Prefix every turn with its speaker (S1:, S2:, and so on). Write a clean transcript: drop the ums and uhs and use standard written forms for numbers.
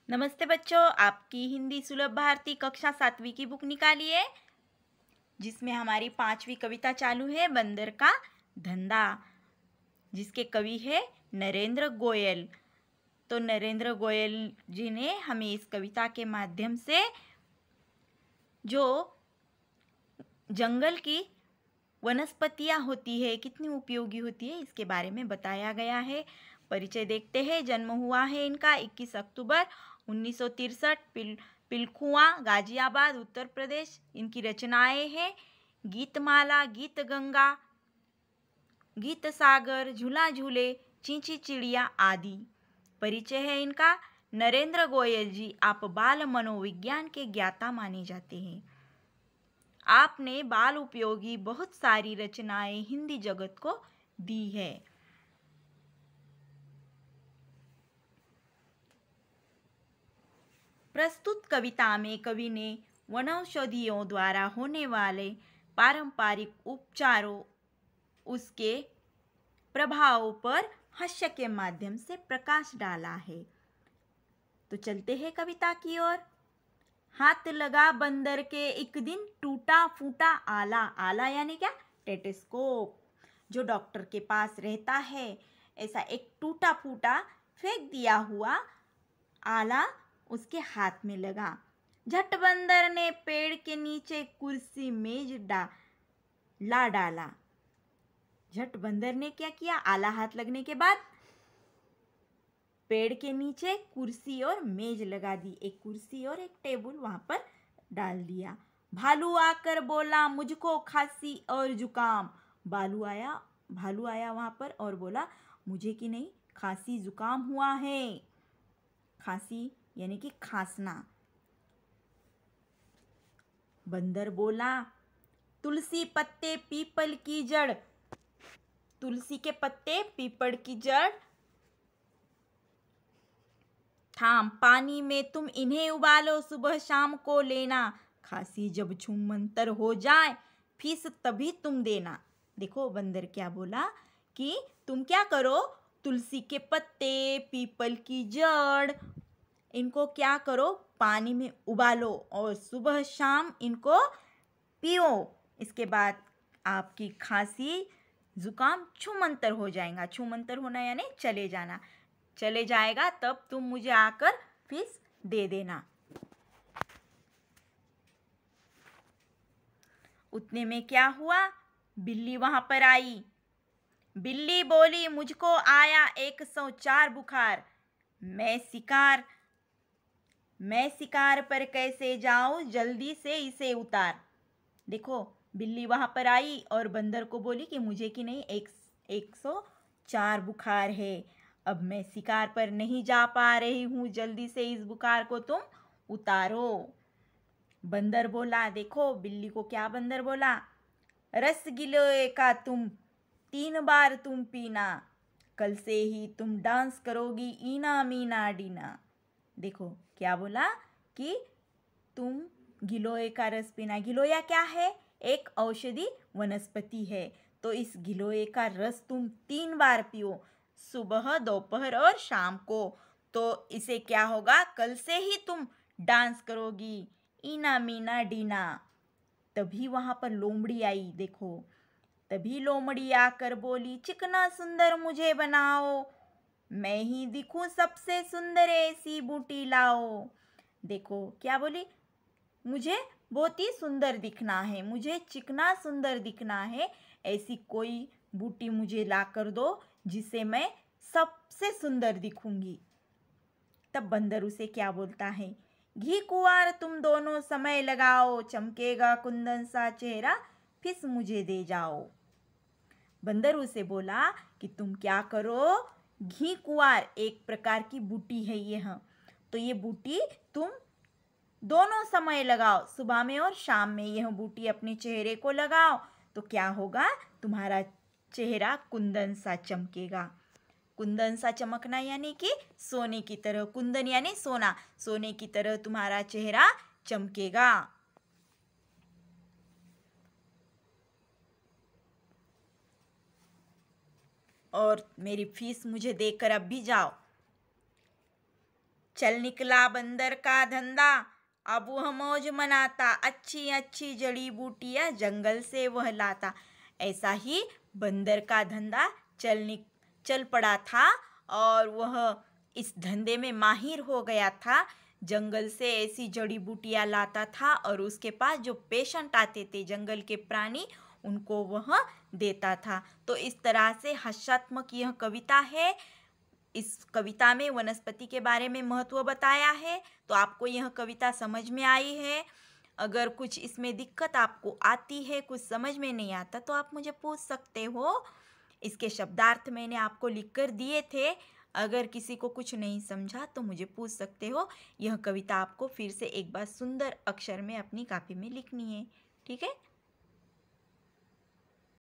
S1: नमस्ते बच्चों, आपकी हिंदी सुलभ भारती कक्षा 7वीं की बुक निकालिए जिसमें हमारी 5वीं कविता चालू है बंदर का धंधा, जिसके कवि है नरेंद्र गोयल। तो नरेंद्र गोयल जी ने हमें इस कविता के माध्यम से जो जंगल की वनस्पतियाँ होती है कितनी उपयोगी होती है इसके बारे में बताया गया है। परिचय देखते हैं। जन्म हुआ है इनका 21 अक्टूबर 1963 पिलखुआ गाजियाबाद उत्तर प्रदेश। इनकी रचनाएं हैं गीतमाला, गीत गंगा, गीत सागर, झूला झूले, चींची चिड़िया आदि। परिचय है इनका। नरेंद्र गोयल जी आप बाल मनोविज्ञान के ज्ञाता माने जाते हैं। आपने बाल उपयोगी बहुत सारी रचनाएं हिंदी जगत को दी है। प्रस्तुत कविता में कवि ने वनौषधियों द्वारा होने वाले पारंपरिक उपचारों, उसके प्रभावों पर हास्य के माध्यम से प्रकाश डाला है। तो चलते हैं कविता की ओर। हाथ लगा बंदर के एक दिन टूटा फूटा आला। आला यानी क्या? टेटेस्कोप। जो डॉक्टर के पास रहता है, ऐसा एक टूटा फूटा फेंक दिया हुआ आला उसके हाथ में लगा। झट बंदर ने पेड़ के नीचे कुर्सी मेज ला डाला। झट बंदर ने क्या किया? आला हाथ लगने के बाद पेड़ के नीचे कुर्सी और मेज लगा दी। एक कुर्सी और एक टेबल वहां पर डाल दिया। भालू आकर बोला मुझको खांसी और जुकाम। भालू आया वहां पर और बोला मुझे कि नहीं खांसी जुकाम हुआ है। खांसी यानी कि खांसना। बंदर बोला तुलसी पत्ते पीपल की जड़। तुलसी के पत्ते पीपल की जड़ थाम पानी में तुम इन्हें उबालो, सुबह शाम को लेना। खांसी जब छूमंतर हो जाए फीस तभी तुम देना। देखो बंदर क्या बोला कि तुम क्या करो, तुलसी के पत्ते पीपल की जड़ इनको क्या करो, पानी में उबालो और सुबह शाम इनको पियो। इसके बाद आपकी खांसी जुकाम छूमंतर हो जाएगा। छूमंतर होना यानी चले जाना, चले जाएगा तब तुम मुझे आकर फीस दे देना। उतने में क्या हुआ, बिल्ली वहां पर आई। बिल्ली बोली मुझको आया 104 बुखार। मैं शिकार पर कैसे जाऊं, जल्दी से इसे उतार। देखो बिल्ली वहां पर आई और बंदर को बोली कि मुझे कि नहीं 104 बुखार है। अब मैं शिकार पर नहीं जा पा रही हूँ, जल्दी से इस बुखार को तुम उतारो। बंदर बोला, देखो बिल्ली को क्या बंदर बोला, रसगिल्ले का 3 बार तुम पीना, कल से ही तुम डांस करोगी ईना मीना डीना। देखो क्या बोला कि तुम गिलोय का रस पीना। गिलोय क्या है? एक औषधि वनस्पति है। तो इस गिलोय का रस तुम 3 बार पियो, सुबह दोपहर और शाम को। तो इसे क्या होगा, कल से ही तुम डांस करोगी ईना मीना डीना। तभी वहां पर लोमड़ी आई। देखो तभी लोमड़ी आकर बोली चिकना सुंदर मुझे बनाओ, मैं ही दिखूं सबसे सुंदर ऐसी बूटी लाओ। देखो क्या बोली, मुझे बहुत ही सुंदर दिखना है, मुझे चिकना सुंदर दिखना है, ऐसी कोई बूटी मुझे ला कर दो जिसे मैं सबसे सुंदर दिखूंगी। तब बंदर उसे क्या बोलता है, घी कुंवार तुम दोनों समय लगाओ, चमकेगा कुंदन सा चेहरा फिस मुझे दे जाओ। बंदर उसे बोला कि तुम क्या करो, घी कुंवार एक प्रकार की बूटी है यह, तो ये बूटी तुम दोनों समय लगाओ, सुबह में और शाम में यह बूटी अपने चेहरे को लगाओ तो क्या होगा, तुम्हारा चेहरा कुंदन सा चमकेगा। कुंदन सा चमकना यानी कि सोने की तरह, कुंदन यानी सोना, सोने की तरह तुम्हारा चेहरा चमकेगा। और मेरी फीस मुझे देकर अब भी जाओ। चल निकला बंदर का धंधा, अब वह मौज मनाता, अच्छी अच्छी जड़ी बूटियां जंगल से वह लाता। ऐसा ही बंदर का धंधा चल पड़ा था और वह इस धंधे में माहिर हो गया था। जंगल से ऐसी जड़ी बूटियां लाता था और उसके पास जो पेशेंट आते थे जंगल के प्राणी, उनको वह देता था। तो इस तरह से हास्यात्मक यह कविता है। इस कविता में वनस्पति के बारे में महत्व बताया है। तो आपको यह कविता समझ में आई है। अगर कुछ इसमें दिक्कत आपको आती है, कुछ समझ में नहीं आता, तो आप मुझे पूछ सकते हो। इसके शब्दार्थ मैंने आपको लिख कर दिए थे। अगर किसी को कुछ नहीं समझा तो मुझे पूछ सकते हो। यह कविता आपको फिर से एक बार सुंदर अक्षर में अपनी कॉपी में लिखनी है। ठीक है।